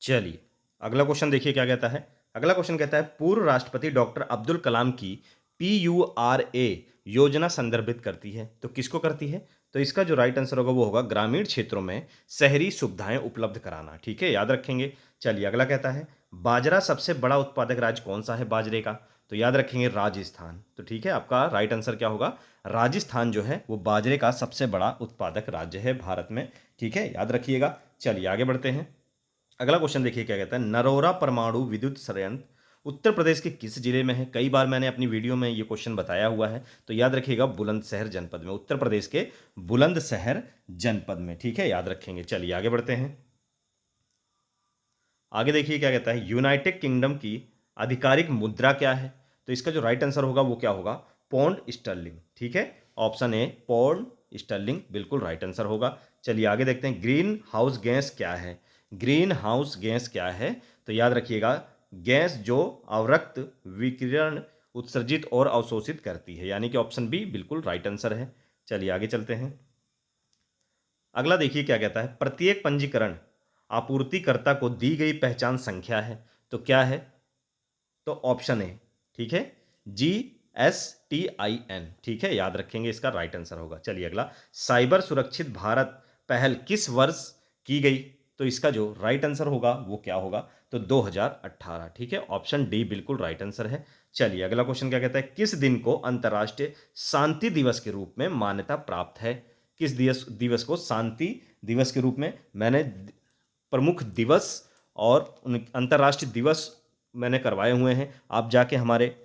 चलिए, अगला क्वेश्चन देखिए क्या कहता है। अगला क्वेश्चन कहता है पूर्व राष्ट्रपति डॉक्टर अब्दुल कलाम की पीयूआरए योजना संदर्भित करती है, तो किसको करती है? तो इसका जो राइट आंसर होगा वो होगा ग्रामीण क्षेत्रों में शहरी सुविधाएं उपलब्ध कराना। ठीक है, याद रखेंगे। चलिए अगला कहता है बाजरा सबसे बड़ा उत्पादक राज्य कौन सा है बाजरे का? तो याद रखेंगे राजस्थान। तो ठीक है, आपका राइट आंसर क्या होगा? राजस्थान जो है वो बाजरे का सबसे बड़ा उत्पादक राज्य है भारत में। ठीक है, याद रखिएगा। चलिए आगे बढ़ते हैं। अगला क्वेश्चन देखिए क्या कहता है। नरोरा परमाणु विद्युत संयंत्र उत्तर प्रदेश के किस जिले में है? कई बार मैंने अपनी वीडियो में ये क्वेश्चन बताया हुआ है, तो याद रखिएगा बुलंदशहर जनपद में, उत्तर प्रदेश के बुलंदशहर जनपद में। ठीक है, याद रखेंगे। चलिए आगे बढ़ते हैं। आगे देखिए क्या कहता है यूनाइटेड किंगडम की आधिकारिक मुद्रा क्या है? तो इसका जो राइट आंसर होगा वो क्या होगा? Pound sterling. ठीक है, ऑप्शन ए पौंड स्टर्लिंग बिल्कुल राइट आंसर होगा। चलिए आगे देखते हैं ग्रीन हाउस गैस क्या है? ग्रीन हाउस गैस क्या है? तो याद रखिएगा गैस जो अवरक्त विकिरण उत्सर्जित और अवशोषित करती है, यानी कि ऑप्शन बी बिल्कुल राइट आंसर है। चलिए आगे चलते हैं। अगला देखिए क्या कहता है प्रत्येक पंजीकरण आपूर्तिकर्ता को दी गई पहचान संख्या है, तो क्या है? तो ऑप्शन ए, ठीक है, GSTIN। ठीक है, याद रखेंगे, इसका राइट आंसर होगा। चलिए अगला साइबर सुरक्षित भारत पहल किस वर्ष की गई? तो इसका जो राइट आंसर होगा वो क्या होगा? तो 2018। ठीक है, ऑप्शन डी बिल्कुल राइट आंसर है। चलिए अगला क्वेश्चन क्या कहता है किस दिन को अंतर्राष्ट्रीय शांति दिवस के रूप में मान्यता प्राप्त है? किस दिवस दिवस को शांति दिवस के रूप में मैंने प्रमुख दिवस और अंतर्राष्ट्रीय दिवस मैंने करवाए हुए हैं, आप जाके हमारे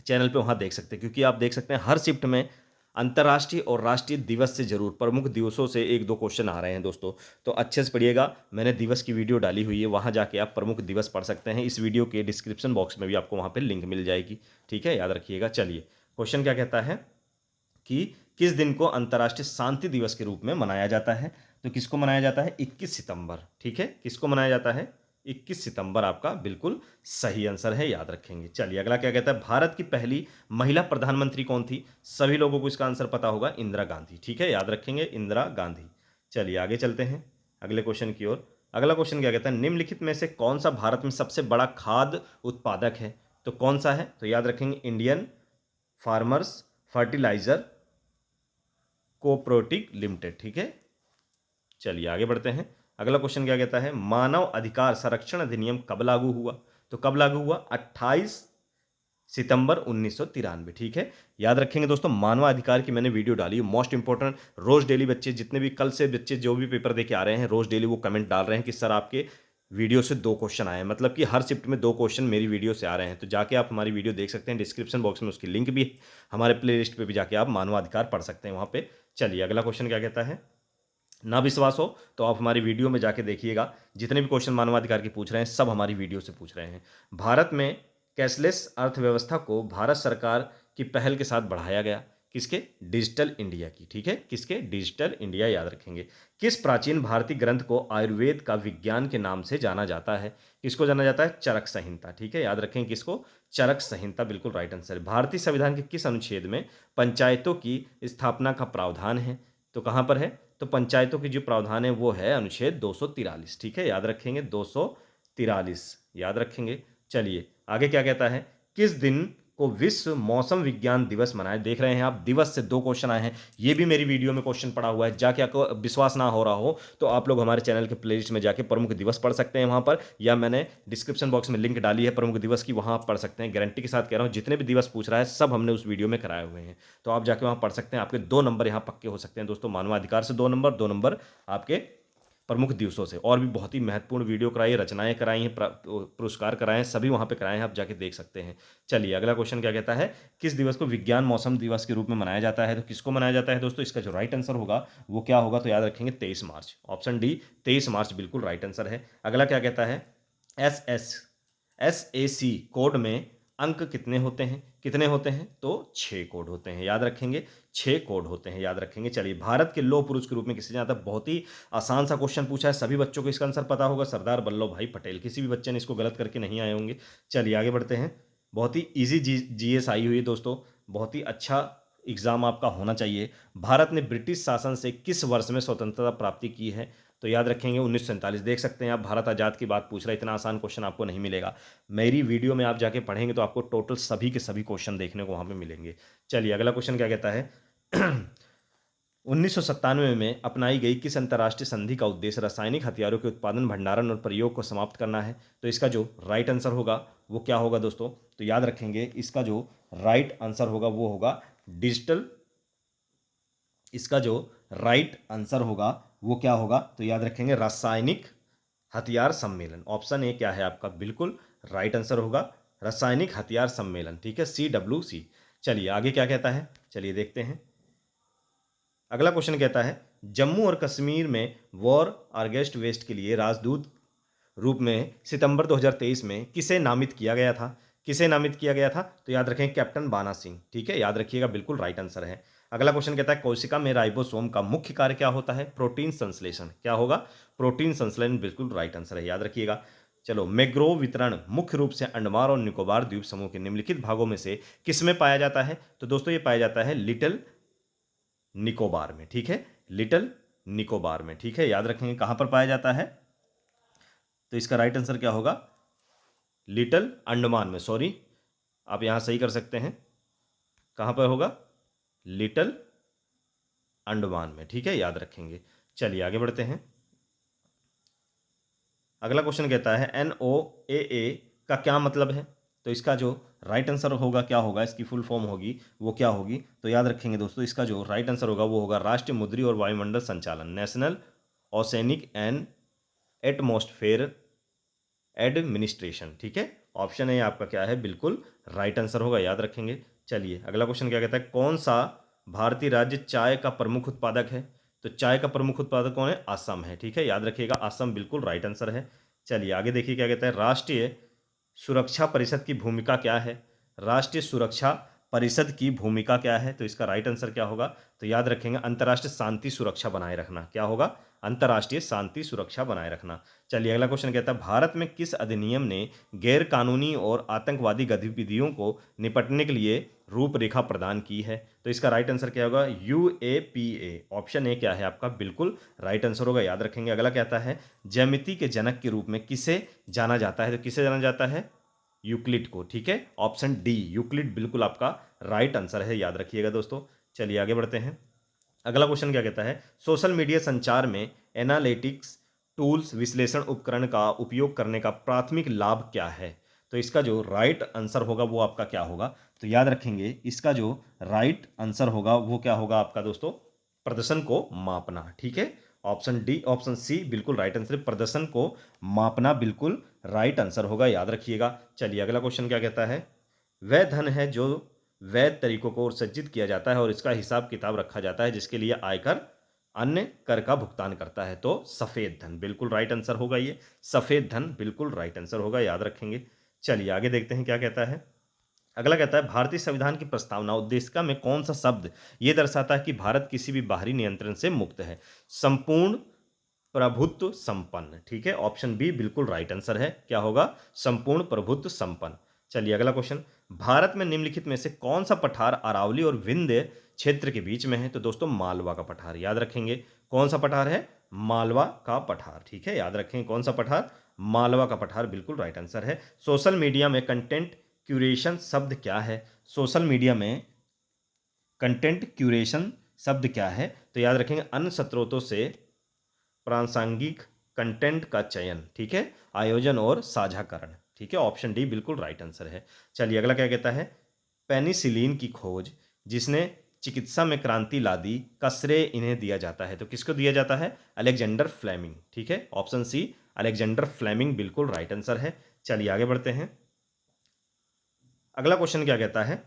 चैनल पे वहाँ देख सकते हैं, क्योंकि आप देख सकते हैं हर शिफ्ट में अंतर्राष्ट्रीय और राष्ट्रीय दिवस से जरूर प्रमुख दिवसों से एक दो क्वेश्चन आ रहे हैं दोस्तों। तो अच्छे से पढ़िएगा, मैंने दिवस की वीडियो डाली हुई है, वहाँ जाके आप प्रमुख दिवस पढ़ सकते हैं। इस वीडियो के डिस्क्रिप्शन बॉक्स में भी आपको वहाँ पर लिंक मिल जाएगी। ठीक है, याद रखिएगा। चलिए क्वेश्चन क्या कहता है कि किस दिन को अंतर्राष्ट्रीय शांति दिवस के रूप में मनाया जाता है? तो किसको मनाया जाता है? 21 सितंबर। ठीक है, किसको मनाया जाता है? 21 सितंबर आपका बिल्कुल सही आंसर है, याद रखेंगे। चलिए अगला क्या कहता है भारत की पहली महिला प्रधानमंत्री कौन थी? सभी लोगों को इसका आंसर पता होगा, इंदिरा गांधी। ठीक है, याद रखेंगे, इंदिरा गांधी। चलिए आगे चलते हैं अगले क्वेश्चन की ओर। अगला क्वेश्चन क्या कहता है निम्नलिखित में से कौन सा भारत में सबसे बड़ा खाद्य उत्पादक है? तो कौन सा है? तो याद रखेंगे Indian farmers fertiliser cooperative limited. ठीक है, चलिए आगे बढ़ते हैं। अगला क्वेश्चन क्या कहता है मानव अधिकार संरक्षण अधिनियम कब लागू हुआ? तो कब लागू हुआ? 28 सितंबर 1993। ठीक है, याद रखेंगे दोस्तों, मानवाधिकार की मैंने वीडियो डाली है, मोस्ट इंपॉर्टेंट। रोज डेली बच्चे जितने भी कल से बच्चे जो भी पेपर दे के आ रहे हैं, रोज डेली वो कमेंट डाल रहे हैं कि सर आपके वीडियो से 2 क्वेश्चन आए हैं, मतलब कि हर शिफ्ट में 2 क्वेश्चन मेरी वीडियो से आ रहे हैं। तो जाके आप हमारी वीडियो देख सकते हैं, डिस्क्रिप्शन बॉक्स में उसकी लिंक भी है, हमारे प्ले लिस्ट पर भी जाके आप मानवाधिकार पढ़ सकते हैं वहाँ पे। चलिए अगला क्वेश्चन क्या कहता है ना विश्वास हो तो आप हमारी वीडियो में जाके देखिएगा, जितने भी क्वेश्चन मानवाधिकार के पूछ रहे हैं सब हमारी वीडियो से पूछ रहे हैं। भारत में कैशलेस अर्थव्यवस्था को भारत सरकार की पहल के साथ बढ़ाया गया, किसके? डिजिटल इंडिया की। ठीक है, किसके? डिजिटल इंडिया, याद रखेंगे। किस प्राचीन भारतीय ग्रंथ को आयुर्वेद का विज्ञान के नाम से जाना जाता है? किसको जाना जाता है? चरक संहिता। ठीक है, याद रखेंगे किसको? चरक संहिता बिल्कुल राइट आंसर है। भारतीय संविधान के किस अनुच्छेद में पंचायतों की स्थापना का प्रावधान है? तो कहाँ पर है? तो पंचायतों की जो प्रावधान है वो है अनुच्छेद 243। ठीक है, याद रखेंगे 243, याद रखेंगे। चलिए आगे क्या कहता है किस दिन को विश्व मौसम विज्ञान दिवस मनाया? देख रहे हैं आप, दिवस से 2 क्वेश्चन आए हैं, ये भी मेरी वीडियो में क्वेश्चन पड़ा हुआ है, जाके आपको विश्वास ना हो रहा हो तो आप लोग हमारे चैनल के प्लेलिस्ट में जाके प्रमुख दिवस पढ़ सकते हैं वहां पर, या मैंने डिस्क्रिप्शन बॉक्स में लिंक डाली है प्रमुख दिवस की, वहां आप पढ़ सकते हैं। गारंटी के साथ कह रहा हूं, जितने भी दिवस पूछ रहा है सब हमने उस वीडियो में कराए हुए हैं, तो आप जाके वहां पढ़ सकते हैं। आपके 2 नंबर यहाँ पक्के हो सकते हैं दोस्तों, मानवाधिकार से 2 नंबर, 2 नंबर आपके प्रमुख दिवसों से। और भी बहुत ही महत्वपूर्ण वीडियो कराई है, रचनाएं कराई हैं, पुरस्कार कराए हैं, सभी वहाँ पे कराए हैं, आप जाके देख सकते हैं। चलिए अगला क्वेश्चन क्या कहता है किस दिवस को विज्ञान मौसम दिवस के रूप में मनाया जाता है? तो किसको मनाया जाता है दोस्तों? इसका जो राइट आंसर होगा वो क्या होगा? तो याद रखेंगे 23 मार्च, ऑप्शन डी 23 मार्च बिल्कुल राइट आंसर है। अगला क्या कहता है SAC कोड में अंक कितने होते हैं? कितने होते हैं? तो 6 कोड होते हैं, याद रखेंगे 6 कोड होते हैं, याद रखेंगे। चलिए भारत के लौह पुरुष के रूप में किसे जाना जाता है? बहुत ही आसान सा क्वेश्चन पूछा है, सभी बच्चों को इसका आंसर पता होगा, सरदार वल्लभ भाई पटेल। किसी भी बच्चे ने इसको गलत करके नहीं आए होंगे। चलिए आगे बढ़ते हैं। बहुत ही ईजी जीएस आई हुई है दोस्तों, बहुत ही अच्छा एग्जाम आपका होना चाहिए। भारत ने ब्रिटिश शासन से किस वर्ष में स्वतंत्रता प्राप्ति की है? तो याद रखेंगे 1947। देख सकते हैं आप, भारत आज़ाद की बात पूछ रहा है, इतना आसान क्वेश्चन आपको नहीं मिलेगा। मेरी वीडियो में आप जाके पढ़ेंगे तो आपको टोटल सभी के सभी क्वेश्चन देखने को वहाँ पे मिलेंगे। चलिए अगला क्वेश्चन क्या कहता है 1997 में अपनाई गई किस अंतर्राष्ट्रीय संधि का उद्देश्य रासायनिक हथियारों के उत्पादन, भंडारण और प्रयोग को समाप्त करना है? तो इसका जो राइट आंसर होगा वो क्या होगा दोस्तों? तो याद रखेंगे इसका जो राइट आंसर होगा वो होगा डिजिटल। इसका जो राइट आंसर होगा वो क्या होगा? तो याद रखेंगे रासायनिक हथियार सम्मेलन। ऑप्शन ए क्या है आपका? बिल्कुल राइट आंसर होगा रासायनिक हथियार सम्मेलन। ठीक है, CWC। चलिए आगे क्या कहता है, चलिए देखते हैं। अगला क्वेश्चन कहता है जम्मू और कश्मीर में वॉर अगेंस्ट वेस्ट के लिए राजदूत रूप में सितंबर 2023 में किसे नामित किया गया था? किसे नामित किया गया था? तो याद रखें कैप्टन बाना सिंह। ठीक है, याद रखिएगा, बिल्कुल राइट आंसर है। अगला क्वेश्चन कहता है कोशिका में राइबोसोम का मुख्य कार्य क्या होता है? प्रोटीन संश्लेषण। क्या होगा? प्रोटीन संश्लेषण, बिल्कुल राइट आंसर है, याद रखिएगा। चलो, मैंग्रोव वितरण मुख्य रूप से अंडमान और निकोबार द्वीप समूह के निम्नलिखित भागों में से किसमें पाया जाता है? तो दोस्तों ये पाया जाता है लिटिल निकोबार में। ठीक है, लिटिल निकोबार में। ठीक है, याद रखेंगे कहां पर पाया जाता है? तो इसका राइट आंसर क्या होगा? लिटिल अंडमान में। सॉरी, आप यहां सही कर सकते हैं, कहां पर होगा? लिटिल अंडमान में। ठीक है, याद रखेंगे। चलिए आगे बढ़ते हैं। अगला क्वेश्चन कहता है NOAA का क्या मतलब है? तो इसका जो राइट आंसर होगा क्या होगा? इसकी फुल फॉर्म होगी वो क्या होगी? तो याद रखेंगे दोस्तों इसका जो राइट आंसर होगा वो होगा राष्ट्रीय मुद्री और वायुमंडल संचालन, national oceanic and atmosphere administration. ठीक है, ऑप्शन ए आपका क्या है? बिल्कुल राइट आंसर होगा, याद रखेंगे। चलिए अगला क्वेश्चन क्या कहता है कौन सा भारतीय राज्य चाय का प्रमुख उत्पादक है? तो चाय का प्रमुख उत्पादक कौन है? असम है। ठीक है, याद रखिएगा असम बिल्कुल राइट आंसर है। चलिए आगे देखिए क्या कहता है राष्ट्रीय सुरक्षा परिषद की भूमिका क्या है? राष्ट्रीय सुरक्षा परिषद की भूमिका क्या है? तो इसका राइट आंसर क्या होगा? तो याद रखेंगे अंतर्राष्ट्रीय शांति सुरक्षा बनाए रखना। क्या होगा? अंतर्राष्ट्रीय शांति सुरक्षा बनाए रखना। चलिए अगला क्वेश्चन कहता है भारत में किस अधिनियम ने गैर कानूनी और आतंकवादी गतिविधियों को निपटने के लिए रूपरेखा प्रदान की है? तो इसका राइट आंसर क्या होगा? UAPA। ऑप्शन ए क्या है आपका? बिल्कुल राइट आंसर होगा, याद रखेंगे। अगला कहता है ज्यामिति के जनक के रूप में किसे जाना जाता है? तो किसे जाना जाता है? यूक्लिड को। ठीक है, ऑप्शन डी यूक्लिड बिल्कुल आपका राइट आंसर है, याद रखिएगा दोस्तों। चलिए आगे बढ़ते हैं। अगला क्वेश्चन क्या कहता है सोशल मीडिया संचार में एनालिटिक्स टूल्स विश्लेषण उपकरण का उपयोग करने का प्राथमिक लाभ क्या है? तो इसका जो राइट आंसर होगा वो आपका क्या होगा? तो याद रखेंगे इसका जो राइट आंसर होगा वो क्या होगा आपका दोस्तों? प्रदर्शन को मापना। ठीक है, ऑप्शन डी, ऑप्शन सी बिल्कुल राइट आंसर है, प्रदर्शन को मापना बिल्कुल राइट आंसर होगा, याद रखिएगा। चलिए अगला क्वेश्चन क्या कहता है वह धन है जो वैध तरीकों को सज्जित किया जाता है और इसका हिसाब किताब रखा जाता है जिसके लिए आयकर अन्य कर का भुगतान करता है। तो सफेद धन बिल्कुल राइट आंसर होगा, ये सफेद धन बिल्कुल राइट आंसर होगा, याद रखेंगे। चलिए आगे देखते हैं क्या कहता है। अगला कहता है भारतीय संविधान की प्रस्तावना उद्देशिका में कौन सा शब्द यह दर्शाता है कि भारत किसी भी बाहरी नियंत्रण से मुक्त है? संपूर्ण प्रभुत्व संपन्न। ठीक है, ऑप्शन बी बिल्कुल राइट आंसर है, क्या होगा? संपूर्ण प्रभुत्व संपन्न। चलिए अगला क्वेश्चन भारत में निम्नलिखित में से कौन सा पठार अरावली और विंध्य क्षेत्र के बीच में है? तो दोस्तों मालवा का पठार, याद रखेंगे कौन सा पठार है? मालवा का पठार। ठीक है, याद रखेंगे कौन सा पठार? मालवा का पठार बिल्कुल राइट आंसर है। सोशल मीडिया में कंटेंट क्यूरेशन शब्द क्या है? सोशल मीडिया में कंटेंट क्यूरेशन शब्द क्या है? तो याद रखेंगे अन्य स्रोतों से प्रासंगिक कंटेंट का चयन। ठीक है, आयोजन और साझाकरण। ठीक है, ऑप्शन डी बिल्कुल राइट आंसर है। चलिए अगला क्या कहता है पेनिसिलिन की खोज जिसने चिकित्सा में क्रांति ला दी का श्रेय इन्हें दिया जाता है? तो किसको दिया जाता है? Alexander Fleming. ठीक है, ऑप्शन सी अलेक्जेंडर फ्लेमिंग बिल्कुल राइट आंसर है। चलिए आगे बढ़ते हैं। अगला क्वेश्चन क्या कहता है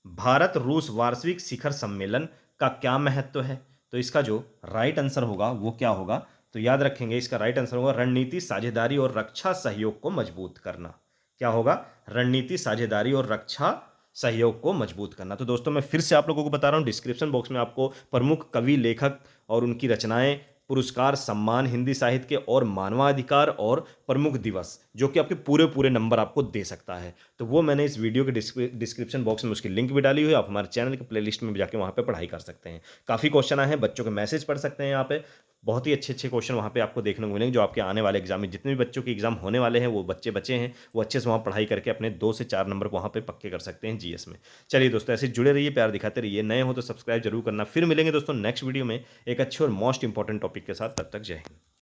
भारत रूस वार्षिक शिखर सम्मेलन का क्या महत्व है? तो इसका जो राइट आंसर होगा वो क्या होगा? तो याद रखेंगे इसका राइट आंसर होगा रणनीति साझेदारी और रक्षा सहयोग को मजबूत करना। क्या होगा? रणनीति साझेदारी और रक्षा सहयोग को मजबूत करना। तो दोस्तों मैं फिर से आप लोगों को बता रहा हूं डिस्क्रिप्शन बॉक्स में आपको प्रमुख कवि, लेखक और उनकी रचनाएं, पुरस्कार, सम्मान, हिंदी साहित्य के और मानवाधिकार और प्रमुख दिवस जो कि आपके पूरे पूरे नंबर आपको दे सकता है, तो वो मैंने इस वीडियो के डिस्क्रिप्शन बॉक्स में उसकी लिंक भी डाली हुई है। आप हमारे चैनल के प्लेलिस्ट में भी जाके वहाँ पे पढ़ाई कर सकते हैं। काफ़ी क्वेश्चन आए हैं, बच्चों के मैसेज पढ़ सकते हैं यहाँ पे। बहुत ही अच्छे क्वेश्चन वहाँ पे आपको देखने को मिलेंगे, जो आपके आने वाले एग्जाम में जितने भी बच्चों के एग्जाम होने वाले हैं, वो बच्चे बचे हैं, वो अच्छे से वहाँ पढ़ाई करके अपने 2 से 4 नंबर वहाँ पे पक्के कर सकते हैं जीएस में। चलिए दोस्तों, ऐसे जुड़े रहिए, प्यार दिखाते रहिए, नए हो तो सब्सक्राइब जरूर करना। फिर मिलेंगे दोस्तों नेक्स्ट वीडियो में एक अच्छे और मोस्ट इंपॉर्टेंट टॉपिक के साथ। तब तक जय हिंद।